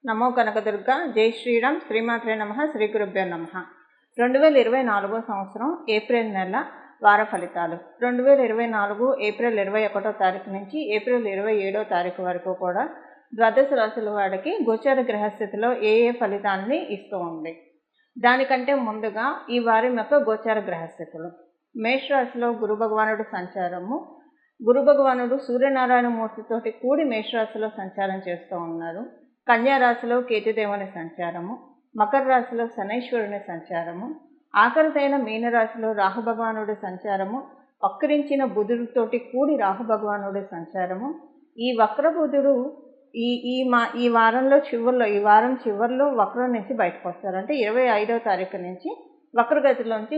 నమో కనకదుర్గ. జై శ్రీరామ్. శ్రీమాత్రే నమః. శ్రీ గురుభ్యో నమః. 2024 సంవత్సరం ఏప్రిల్ నెల వార ఫలితాలు. 2024 ఏప్రిల్ 21వ తారీఖు నుంచి ఏప్రిల్ 27వ తారీఖు వరకు కూడా ద్వాదశ రాశుల వాడికి గోచార గ్రహస్థితిలో ఏ ఫలితాన్ని ఇస్తూ ఉంది. దానికంటే ముందుగా ఈ వారం యొక్క గోచార గ్రహస్థితులు. మేషరాశిలో గురు భగవానుడు సంచారము. గురు భగవానుడు సూర్యనారాయణ మూర్తితోటి కూడి మేషరాశిలో సంచారం చేస్తూ ఉన్నారు. కన్యా రాశిలో కేతుదేవుని సంచారము, మకర రాశిలో శనైశ్వరుని సంచారము, ఆఖరిదైన మీనరాశిలో రాహు భగవానుడి సంచారము, వక్రించిన బుధుడితోటి కూడి రాహు భగవానుడి సంచారము. ఈ వక్ర బుధుడు ఈ వారంలో వారం చివరిలో వక్రం నుంచి బయటకు వస్తారు. అంటే 25వ తారీఖు నుంచి వక్రగతిలోంచి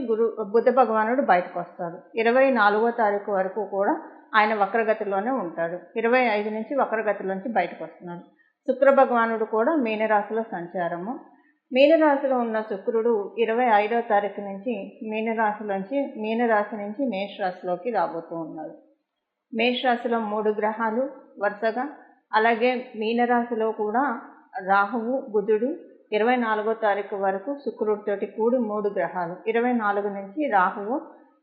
బుధ భగవానుడు బయటకు వస్తాడు. 24వ తారీఖు వరకు కూడా ఆయన వక్రగతిలోనే ఉంటాడు. 25 నుంచి వక్రగతిలోంచి బయటకు వస్తున్నాడు. శుక్ర భగవానుడు కూడా మీనరాశిలో సంచారము. మీనరాశిలో ఉన్న శుక్రుడు 25వ తారీఖు నుంచి మీనరాశి నుంచి మేషరాశిలోకి రాబోతూ ఉన్నాడు. మేషరాశిలో 3 గ్రహాలు వరుసగా, అలాగే మీనరాశిలో కూడా రాహువు బుధుడు 24వ తారీఖు వరకు శుక్రుడితోటి కూడి 3 గ్రహాలు. 24 నుంచి రాహువు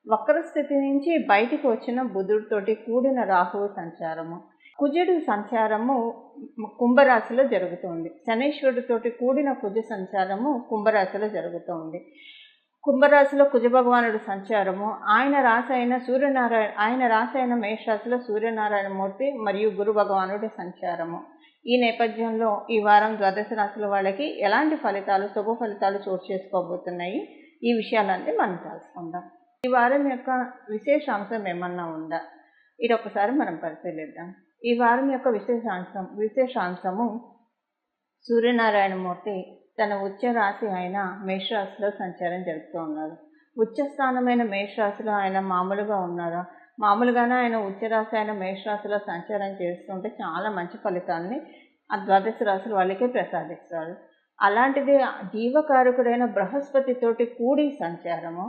వక్రస్థితి నుంచి బయటికి వచ్చిన బుధుడితోటి కూడిన రాహువు సంచారము. కుజుడు సంచారము కుంభరాశిలో జరుగుతుంది. శనీశ్వరుడితోటి కూడిన కుజ సంచారము కుంభరాశిలో జరుగుతుంది. కుంభరాశిలో కుజ భగవానుడు సంచారము, ఆయన రాశి అయిన మేషరాశిలో సూర్యనారాయణ మూర్తి మరియు గురు భగవానుడి సంచారము. ఈ నేపథ్యంలో ఈ వారం ద్వాదశ రాశుల వాళ్ళకి ఎలాంటి ఫలితాలు, శుభ ఫలితాలు చోటు చేసుకోబోతున్నాయి, ఈ విషయాలన్నీ మనం తెలుసుకుందాం. ఈ వారం యొక్క విశేషాంశం ఏమన్నా ఉందా, ఇది ఒకసారి మనం పరిశీలిద్దాం. ఈ వారం యొక్క విశేషాంశము సూర్యనారాయణ మూర్తి తన ఉచ్చ రాశి అయిన మేషరాశిలో సంచారం జరుపుతూ ఉన్నారు. ఉచ్చ స్థానమైన మేషరాశిలో ఆయన మామూలుగానే ఆయన ఉచ్చ రాశి అయిన మేషరాశిలో సంచారం చేస్తుంటే చాలా మంచి ఫలితాన్ని ఆ ద్వాదశ రాశుల వాళ్ళకే ప్రసాదిస్తారు. అలాంటిది జీవకారకుడైన బృహస్పతితోటి కూడి సంచారము.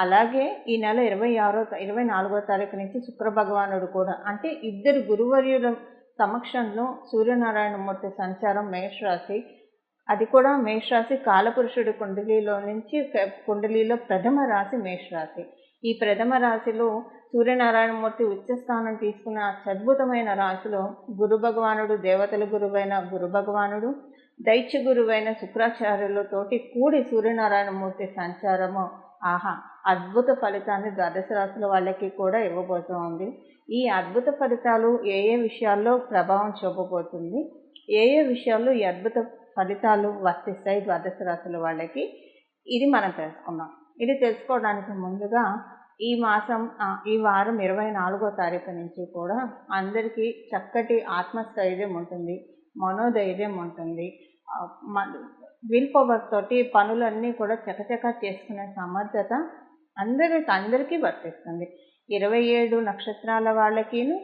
అలాగే ఈ నెల 24వ తారీఖు నుంచి శుక్ర భగవానుడు కూడా, అంటే ఇద్దరు గురువర్యుల సమక్షంలో సూర్యనారాయణ మూర్తి సంచారం మేషరాశి, అది కూడా మేషరాశి కాలపురుషుడి కుండలిలో ప్రథమ రాశి మేషరాశి. ఈ ప్రథమ రాశిలో సూర్యనారాయణ మూర్తి ఉచ్చస్థానం తీసుకున్న అద్భుతమైన రాశిలో గురు భగవానుడు, దేవతల గురువైన గురు భగవానుడు, దైత్య గురువైన శుక్రాచార్యులతోటి కూడి సూర్యనారాయణ మూర్తి సంచారము అద్భుత ఫలితాన్ని ద్వాదశ రాశుల వాళ్ళకి కూడా ఇవ్వబోతోంది. ఈ అద్భుత ఫలితాలు ఏ విషయాల్లో ప్రభావం చూపబోతుంది, ఏ విషయాల్లో ఈ అద్భుత ఫలితాలు వర్తిస్తాయి ద్వాదశ రాశుల వాళ్ళకి, ఇది మనం తెలుసుకుందాం. ఇది తెలుసుకోవడానికి ముందుగా ఈ వారం 24వ తారీఖు నుంచి కూడా అందరికీ చక్కటి ఆత్మస్థైర్యం ఉంటుంది, మనోధైర్యం ఉంటుంది. విల్ పవర్ తోటి పనులన్నీ కూడా చకచకా చేసుకునే సమర్థత అందరికీ వర్తిస్తుంది. 27 నక్షత్రాల వాళ్ళకిను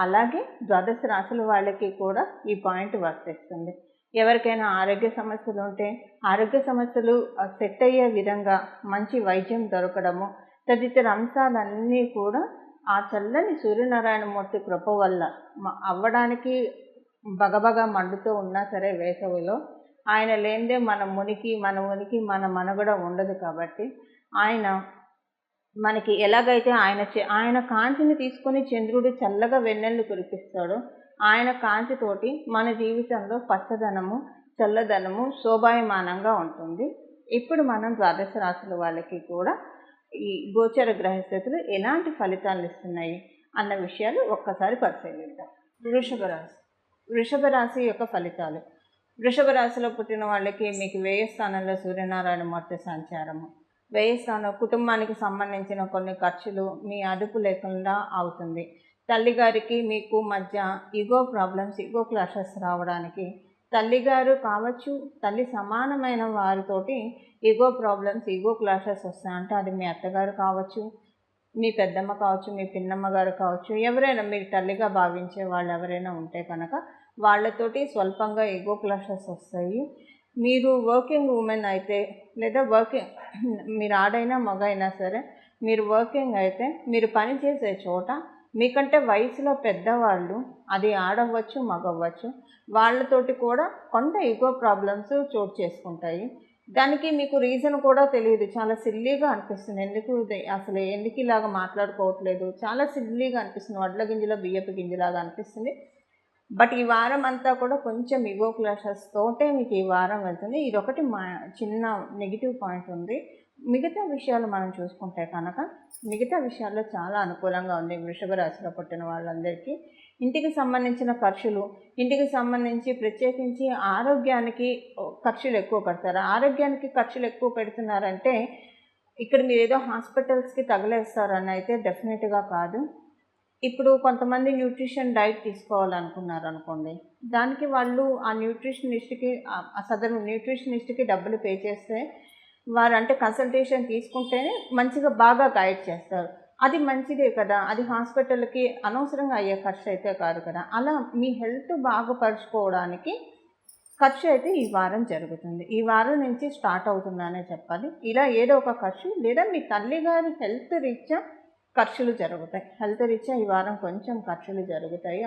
అలాగే ద్వాదశ రాశుల వాళ్ళకి కూడా ఈ పాయింట్ వర్తిస్తుంది. ఎవరికైనా ఆరోగ్య సమస్యలు ఉంటే ఆరోగ్య సమస్యలు సెట్ అయ్యే విధంగా మంచి వైద్యం దొరకడము, తదితర అంశాలన్నీ కూడా ఆ చల్లని సూర్యనారాయణ మూర్తి కృప వల్ల అవ్వడానికి బగబగా మండుతూ ఉన్నా సరే వేసవిలో ఆయన లేనిదే మన ఉనికి మన మనుగడ ఉండదు. కాబట్టి ఆయన మనకి ఎలాగైతే ఆయన కాంతిని తీసుకొని చంద్రుడు చల్లగా వెన్నెల్లు కురిపిస్తాడో, ఆయన కాంతితోటి మన జీవితంలో పచ్చదనము, చల్లదనము శోభాయమానంగా ఉంటుంది. ఇప్పుడు మనం ద్వాదశ రాశుల వాళ్ళకి కూడా ఈ గోచర గ్రహస్థితులు ఎలాంటి ఫలితాలు ఇస్తున్నాయి అన్న విషయాలు ఒక్కసారి పరిశీలిద్దాం. వృషభ రాశి యొక్క ఫలితాలు. వృషభ రాశిలో పుట్టిన వాళ్ళకి మీకు వ్యయ స్థానంలో సూర్యనారాయణ మూర్తి సంచారము. వ్యయ స్థానం కుటుంబానికి సంబంధించిన కొన్ని ఖర్చులు మీ అదుపు లేకుండా అవుతుంది. తల్లిగారికి మీకు మధ్య ఈగో క్లాషెస్ రావడానికి, తల్లిగారు కావచ్చు, తల్లి సమానమైన వారితోటి ఈగో క్లాషెస్ వస్తాయంటే అది మీ అత్తగారు కావచ్చు, మీ పెద్దమ్మ కావచ్చు, మీ పిన్నమ్మ గారు కావచ్చు, ఎవరైనా మీరు తల్లిగా భావించే వాళ్ళు ఎవరైనా ఉంటే కనుక వాళ్ళతోటి స్వల్పంగా ఈగో క్లాషెస్ వస్తాయి. మీరు వర్కింగ్ ఉమెన్ అయితే, లేదా మీరు ఆడైనా మగ అయినా సరే, మీరు వర్కింగ్ అయితే మీరు పనిచేసే చోట మీకంటే వయసులో పెద్దవాళ్ళు, అది ఆడవ్వచ్చు మగవ్వచ్చు, వాళ్ళతోటి కూడా కొంత ఈగో ప్రాబ్లమ్స్ చోటు చేసుకుంటాయి. దానికి మీకు రీజన్ కూడా తెలియదు, చాలా సిల్లీగా అనిపిస్తుంది. అసలు ఎందుకు ఇలాగ మాట్లాడుకోవట్లేదు, చాలా సిల్లీగా అనిపిస్తుంది, వడ్ల గింజలో బియ్యపు గింజలాగా అనిపిస్తుంది. బట్ ఈ వారం అంతా కూడా కొంచెం ఈగో క్లాషెస్ తోటే మీకు ఈ వారం వెళ్తుంది. ఇదొకటి చిన్న నెగిటివ్ పాయింట్ ఉంది. మిగతా విషయాలు మనం చూసుకుంటే కనుక మిగతా విషయాల్లో చాలా అనుకూలంగా ఉంది. వృషభ రాశిలో పుట్టిన వాళ్ళందరికీ ఇంటికి సంబంధించిన ఖర్చులు, ఇంటికి సంబంధించి ప్రత్యేకించి ఆరోగ్యానికి ఖర్చులు ఎక్కువ పెడతారు. ఆరోగ్యానికి ఖర్చులు ఎక్కువ పెడుతున్నారంటే ఇక్కడ మీరు ఏదో హాస్పిటల్స్కి తగలేస్తారని అయితే డెఫినెట్గా కాదు. ఇప్పుడు కొంతమంది న్యూట్రిషన్ డైట్ తీసుకోవాలనుకున్నారు అనుకోండి, దానికి వాళ్ళు ఆ సదరు న్యూట్రిషనిస్ట్కి డబ్బులు పే చేస్తే వారు అంటే కన్సల్టేషన్ తీసుకుంటేనే మంచిగా బాగా గైడ్ చేస్తారు. అది మంచిదే కదా, అది హాస్పిటల్కి అనవసరంగా అయ్యే ఖర్చు అయితే కాదు కదా. అలా మీ హెల్త్ బాగుపరుచుకోవడానికి ఖర్చు అయితే ఈ వారం జరుగుతుంది. ఈ వారం నుంచి స్టార్ట్ అవుతుందనే చెప్పాలి. ఇలా ఏదో ఒక ఖర్చు, లేదా మీ తల్లిగారి హెల్త్ రీత్యా ఖర్చులు జరుగుతాయి. హెల్త్ రీత్యా ఈ వారం కొంచెం ఖర్చులు జరుగుతాయి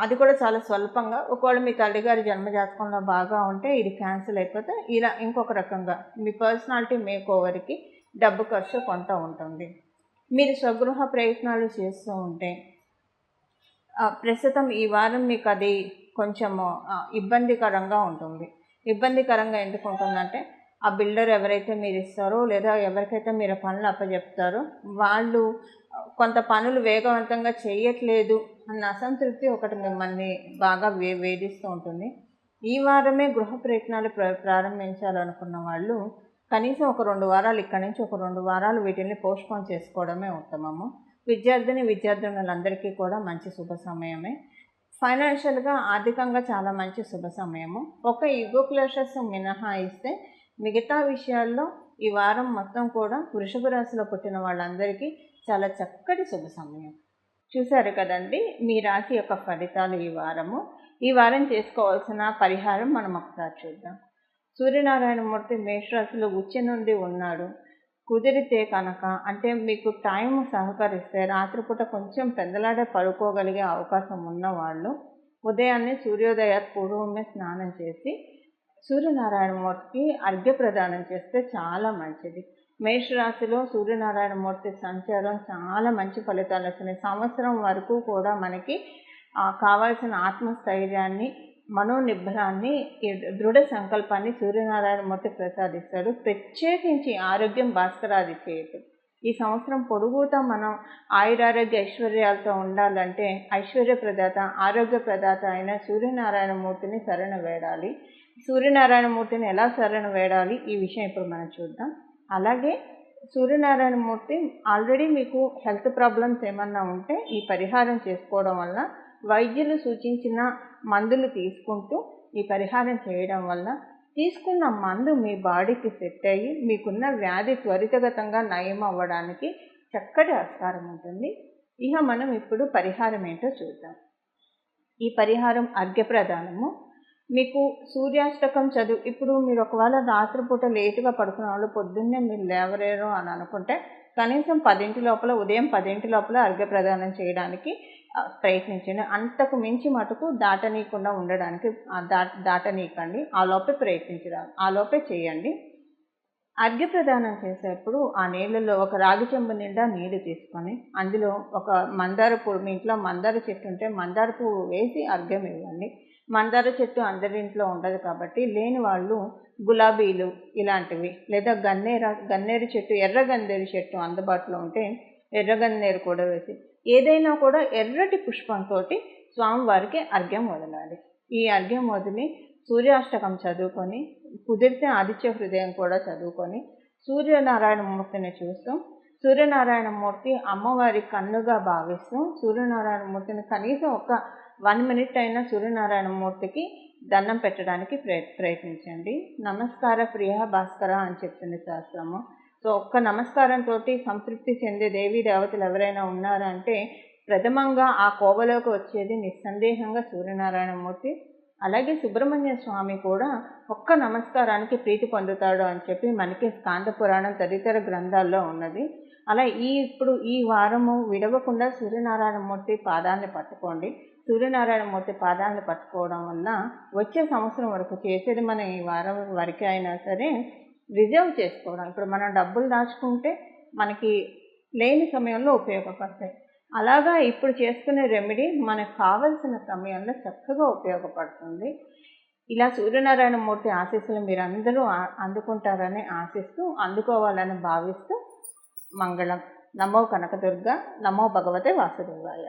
అది కూడా చాలా స్వల్పంగా. ఒకవేళ మీ తల్లిగారి జన్మజాతకంలో బాగా ఉంటే ఇది క్యాన్సిల్ అయిపోతే ఇలా ఇంకొక రకంగా మీ పర్సనాలిటీ మేక్ ఓవర్కి డబ్బు ఖర్చు కొంత ఉంటుంది. మీరు స్వగృహ ప్రయత్నాలు చేస్తూ ఉంటే ప్రస్తుతం ఈ వారం మీకు అది కొంచెము ఇబ్బందికరంగా ఉంటుంది. ఇబ్బందికరంగా ఎందుకు ఉంటుందంటే ఆ బిల్డర్ ఎవరైతే మీరు ఇస్తారో, లేదా ఎవరికైతే మీరు పనులు అప్పచెప్తారో వాళ్ళు కొంత పనులు వేగవంతంగా చేయట్లేదు అన్న అసంతృప్తి ఒకటి మిమ్మల్ని బాగా వేధిస్తూ ఉంటుంది. ఈ వారమే గృహ ప్రయత్నాలు ప్రారంభించాలనుకున్న వాళ్ళు కనీసం ఒక 2 వారాలు ఇక్కడి నుంచి ఒక 2 వారాలు వీటిని పోస్ట్పోన్ చేసుకోవడమే ఉత్తమము. విద్యార్థులందరికీ కూడా మంచి శుభ సమయమే. ఫైనాన్షియల్గా ఆర్థికంగా చాలా మంచి శుభ సమయము. ఒక ఈగో క్లాషెస్ మినహాయిస్తే మిగతా విషయాల్లో ఈ వారం మొత్తం కూడా వృషభ రాశిలో పుట్టిన వాళ్ళందరికీ చాలా చక్కటి శుభ సమయం. చూశారు కదండి మీ రాశి యొక్క ఫలితాలు. ఈ వారం చేసుకోవాల్సిన పరిహారం మనం ఒకసారి చూద్దాం. సూర్యనారాయణమూర్తి మేషరాశిలో ఉచ్చ నుండి ఉన్నాడు. కుదిరితే కనుక, అంటే మీకు టైం సహకరిస్తే రాత్రిపూట కొంచెం పెందలాడే పడుకోగలిగే అవకాశం ఉన్నవాళ్ళు ఉదయాన్నే సూర్యోదయ పూర్వమే స్నానం చేసి సూర్యనారాయణమూర్తికి అర్ఘ్య ప్రదానం చేస్తే చాలా మంచిది. మేషరాశిలో సూర్యనారాయణమూర్తి సంచారం చాలా మంచి ఫలితాలు వస్తున్నాయి. సంవత్సరం వరకు కూడా మనకి కావాల్సిన ఆత్మస్థైర్యాన్ని, మనోనిబ్బరాన్ని, దృఢ సంకల్పాన్ని సూర్యనారాయణమూర్తి ప్రసాదిస్తాడు. ప్రత్యేకించి ఆరోగ్యం భాస్కరాది చేయదు. ఈ సంవత్సరం పొడుగుతా మనం ఆయురారోగ్య ఐశ్వర్యాలతో ఉండాలంటే ఐశ్వర్యప్రదాత, ఆరోగ్య ప్రదాత అయిన సూర్యనారాయణమూర్తిని శరణ వేడాలి. సూర్యనారాయణమూర్తిని ఎలా శరణ వేడాలి ఈ విషయం ఇప్పుడు మనం చూద్దాం. అలాగే సూర్యనారాయణమూర్తి ఆల్రెడీ మీకు హెల్త్ ప్రాబ్లమ్స్ ఏమన్నా ఉంటే ఈ పరిహారం చేసుకోవడం వల్ల, వైద్యులు సూచించిన మందులు తీసుకుంటూ ఈ పరిహారం చేయడం వల్ల తీసుకున్న మందు మీ బాడీకి సెట్ అయ్యి మీకున్న వ్యాధి త్వరితగతంగా నయం అవ్వడానికి చక్కటి ఆస్కారం ఉంటుంది. ఇక మనం ఇప్పుడు పరిహారం ఏంటో చూద్దాం. ఈ పరిహారం అర్ఘ్యప్రదానము. మీకు సూర్యాష్టకం ఇప్పుడు మీరు ఒకవేళ రాత్రిపూట లేటుగా పడుకున్న వాళ్ళు పొద్దున్నే మీరు లేవలేరు అని అనుకుంటే కనీసం 10 లోపల, ఉదయం 10 లోపల అర్ఘ్యప్రదానం చేయడానికి ప్రయత్నించండి. అంతకు మించి మటుకు దాటనీయకుండా ఉండడానికి దాటనీయకండి. ఆ లోపే చేయండి. అర్ఘ్యప్రదానం చేసేప్పుడు ఆ నీళ్ళలో ఒక రాగి చెంబు నిండా నీళ్లు తీసుకొని అందులో ఒక మందార పువ్వు, మీ ఇంట్లో మందార చెట్టు ఉంటే మందార పువ్వు వేసి అర్ఘ్యం ఇవ్వండి. మందార చెట్టు అందరింట్లో ఉండదు కాబట్టి లేని వాళ్ళు గులాబీలు ఇలాంటివి, లేదా గన్నేరు చెట్టు, ఎర్ర గన్నేరు చెట్టు అందుబాటులో ఉంటే ఎర్ర గన్నేరు కూడా వేసి, ఏదైనా కూడా ఎర్రటి పుష్పంతో స్వామివారికి అర్ఘ్యం వదలాలి. ఈ అర్ఘ్యం వదిలి సూర్యాష్టకం చదువుకొని, కుదిరితే ఆదిత్య హృదయం కూడా చదువుకొని సూర్యనారాయణమూర్తిని చూస్తూ, సూర్యనారాయణమూర్తి అమ్మవారి కన్నుగా భావిస్తూ సూర్యనారాయణమూర్తిని కనీసం ఒక 1 మినిట్ అయినా సూర్యనారాయణమూర్తికి దండం పెట్టడానికి ప్రయత్నించండి. నమస్కార ప్రియ భాస్కర అని చెప్తుంది శాస్త్రము. సో ఒక్క నమస్కారంతో సంతృప్తి చెందే దేవీ దేవతలు ఎవరైనా ఉన్నారంటే ప్రథమంగా ఆ కోవలోకి వచ్చేది నిస్సందేహంగా సూర్యనారాయణమూర్తి. అలాగే సుబ్రహ్మణ్య స్వామి కూడా ఒక్క నమస్కారానికి ప్రీతి పొందుతాడు అని చెప్పి మనకి స్కాంద పురాణం తదితర గ్రంథాల్లో ఉన్నది. అలా ఇప్పుడు ఈ వారము విడవకుండా సూర్యనారాయణమూర్తి పాదాన్ని పట్టుకోండి. సూర్యనారాయణమూర్తి పాదాన్ని పట్టుకోవడం వల్ల వచ్చే సంవత్సరం వరకు చేసేది మనం ఈ వారం వరకు అయినా సరే రిజర్వ్ చేసుకోవడం. ఇప్పుడు మనం డబ్బులు దాచుకుంటే మనకి లేని సమయంలో ఉపయోగపడతాయి. అలాగా ఇప్పుడు చేసుకునే రెమెడీ మనకు కావలసిన సమయంలో చక్కగా ఉపయోగపడుతుంది. ఇలా సూర్యనారాయణమూర్తి ఆశీస్సులు మీరందరూ అందుకుంటారని ఆశిస్తూ, అందుకోవాలని భావిస్తూ మంగళం. నమో కనకదుర్గ, నమో భగవతే వాసుదేవాయ.